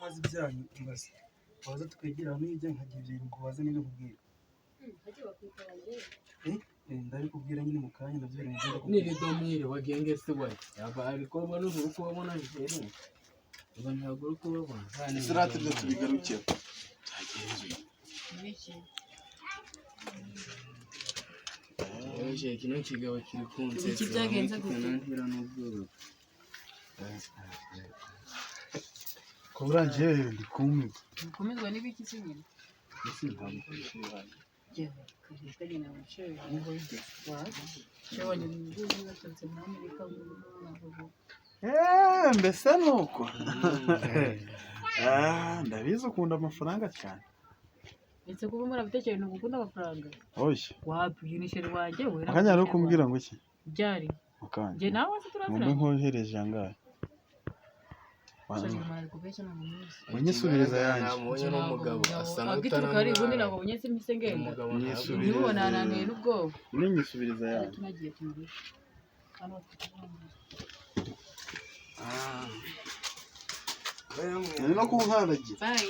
ntazi ibyanyu mbaza waza tukegera hamwe ibyo nkagira ibintu kubaza nino kubwira ndabikubwira nyine mu kanya navyo ngenda niri domire wagenge se we yaba ariko bano uko babona rero uba ntabwo uko babona isirate byo tubigarukira byagenzuye niki eje kino kigabo kiri kunse iki byagenze gute nantira n'ubwoba ko urangiye kumizwa n'ibiki kinyine isi ntabwo kwishira yewe kare kare na wachewe ngo ide waje chewa ni nguzi watanze muri Amerika ngo mbese nuko ndabizi ukunda amafaranga cyane ndetse kuba murabitekereza ngo ukunda amafaranga oye wabyinishere wanjye we akanya ari kumbwira ngo iki byari akanya je nawe turazira ngombe nkohereje angahe unyisubiriza yanjye mubonye n'umugabo asa n'utana kari ubundi nabo bunyese mpise ngenda nibona nananiye n'ubwoba ninyisubiriza yanjye tunagiye tumuri hano ni no kunkaragira bye